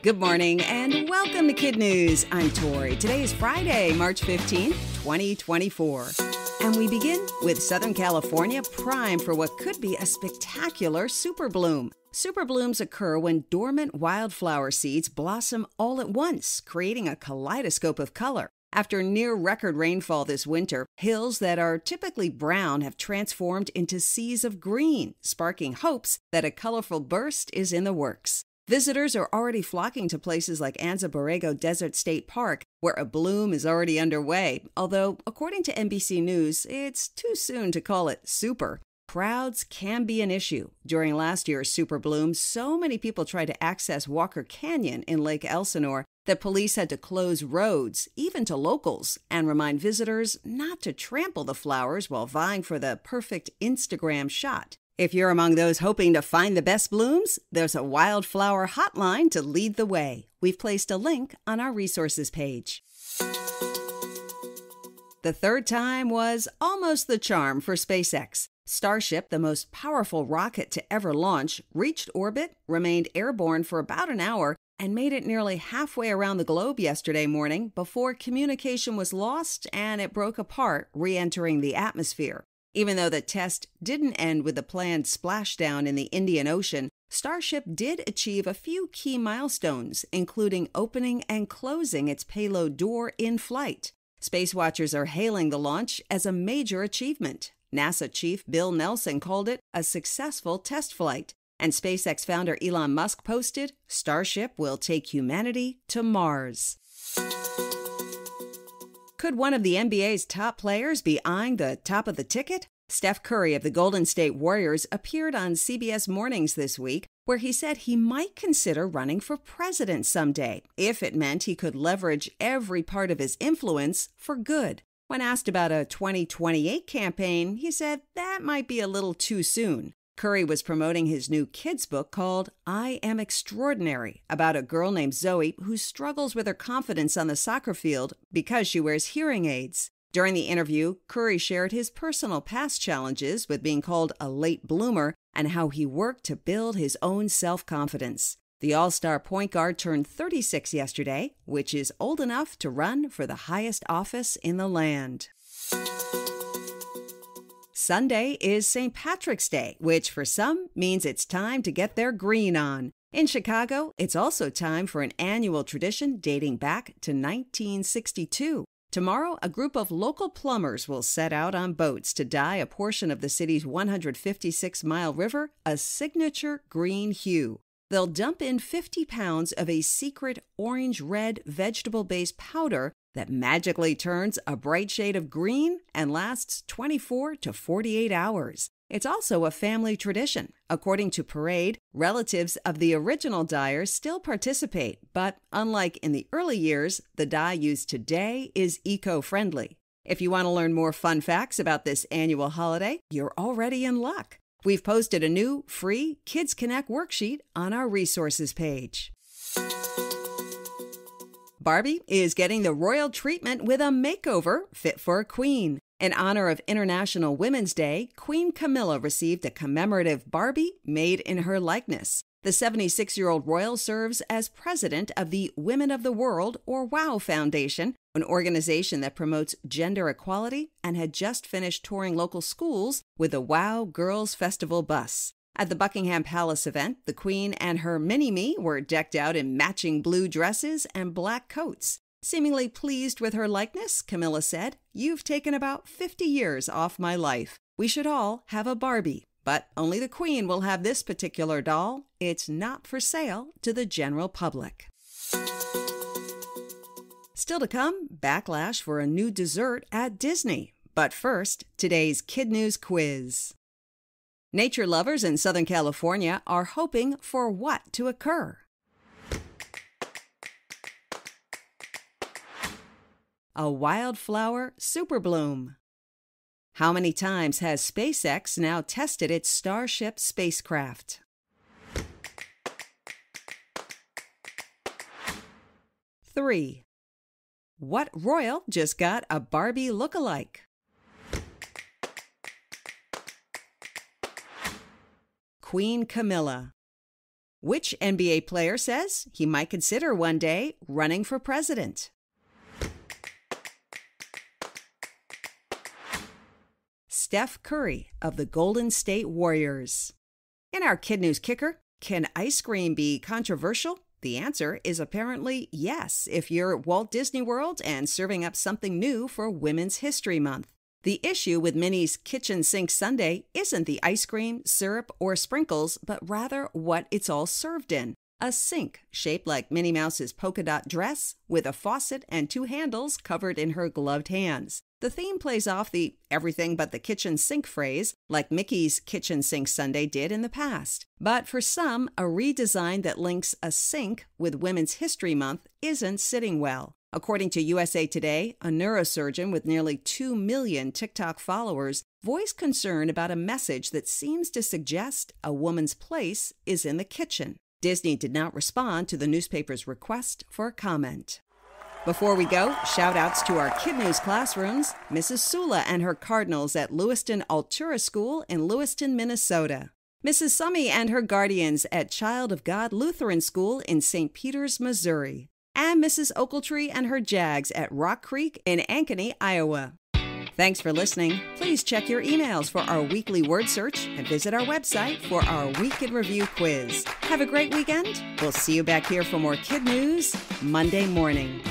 Good morning and welcome to KidNuz. I'm Tori. Today is Friday, March 15th, 2024. And we begin with Southern California primed for what could be a spectacular Superbloom. Superblooms occur when dormant wildflower seeds blossom all at once, creating a kaleidoscope of color. After near-record rainfall this winter, hills that are typically brown have transformed into seas of green, sparking hopes that a colorful burst is in the works. Visitors are already flocking to places like Anza Borrego Desert State Park, where a bloom is already underway, although, according to NBC News, it's too soon to call it super. Crowds can be an issue. During last year's Superbloom, so many people tried to access Walker Canyon in Lake Elsinore that police had to close roads, even to locals, and remind visitors not to trample the flowers while vying for the perfect Instagram shot. If you're among those hoping to find the best blooms, there's a wildflower hotline to lead the way. We've placed a link on our resources page. The third time was almost the charm for SpaceX. Starship, the most powerful rocket to ever launch, reached orbit, remained airborne for about an hour, and made it nearly halfway around the globe yesterday morning before communication was lost and it broke apart, re-entering the atmosphere. Even though the test didn't end with the planned splashdown in the Indian Ocean, Starship did achieve a few key milestones, including opening and closing its payload door in flight. Space watchers are hailing the launch as a major achievement. NASA Chief Bill Nelson called it a successful test flight. And SpaceX founder Elon Musk posted, "Starship will take humanity to Mars." Could one of the NBA's top players be eyeing the top of the ticket? Steph Curry of the Golden State Warriors appeared on CBS Mornings this week, where he said he might consider running for president someday, if it meant he could leverage every part of his influence for good. When asked about a 2028 campaign, he said that might be a little too soon. Curry was promoting his new kids' book called I Am Extraordinary, about a girl named Zoe who struggles with her confidence on the soccer field because she wears hearing aids. During the interview, Curry shared his personal past challenges with being called a late bloomer and how he worked to build his own self-confidence. The all-star point guard turned 36 yesterday, which is old enough to run for the highest office in the land. Sunday is St. Patrick's Day, which for some means it's time to get their green on. In Chicago, it's also time for an annual tradition dating back to 1962. Tomorrow, a group of local plumbers will set out on boats to dye a portion of the city's 156-mile river a signature green hue. They'll dump in 50 pounds of a secret orange-red vegetable-based powder that magically turns a bright shade of green and lasts 24 to 48 hours. It's also a family tradition. According to Parade, relatives of the original dyers still participate, but unlike in the early years, the dye used today is eco-friendly. If you want to learn more fun facts about this annual holiday, you're already in luck. We've posted a new, free Kids Connect worksheet on our resources page. Barbie is getting the royal treatment with a makeover fit for a queen. In honor of International Women's Day, Queen Camilla received a commemorative Barbie made in her likeness. The 76-year-old royal serves as president of the Women of the World, or WOW Foundation, an organization that promotes gender equality and had just finished touring local schools with the WOW Girls Festival bus. At the Buckingham Palace event, the Queen and her mini-me were decked out in matching blue dresses and black coats. Seemingly pleased with her likeness, Camilla said, "You've taken about 50 years off my life. We should all have a Barbie, but only the Queen will have this particular doll. It's not for sale to the general public." Still to come, backlash for a new dessert at Disney. But first, today's KidNuz quiz. Nature lovers in Southern California are hoping for what to occur? A wildflower superbloom. How many times has SpaceX now tested its Starship spacecraft? 3. What royal just got a Barbie look-alike? Queen Camilla. Which NBA player says he might consider one day running for president? Steph Curry of the Golden State Warriors. In our KidNuz Kicker, can ice cream be controversial? The answer is apparently yes if you're Walt Disney World and serving up something new for Women's History Month. The issue with Minnie's Kitchen Sink Sundae isn't the ice cream, syrup, or sprinkles, but rather what it's all served in. A sink shaped like Minnie Mouse's polka dot dress with a faucet and two handles covered in her gloved hands. The theme plays off the everything but the kitchen sink phrase, like Mickey's Kitchen Sink Sundae did in the past. But for some, a redesign that links a sink with Women's History Month isn't sitting well. According to USA Today, a neurosurgeon with nearly 2 million TikTok followers voiced concern about a message that seems to suggest a woman's place is in the kitchen. Disney did not respond to the newspaper's request for comment. Before we go, shout-outs to our KidNuz classrooms, Mrs. Sula and her Cardinals at Lewiston Altura School in Lewiston, Minnesota. Mrs. Summy and her guardians at Child of God Lutheran School in St. Peters, Missouri. And Mrs. Ochiltree and her Jags at Rock Creek in Ankeny, Iowa. Thanks for listening. Please check your emails for our weekly word search and visit our website for our Week in Review quiz. Have a great weekend. We'll see you back here for more KidNuz Monday morning.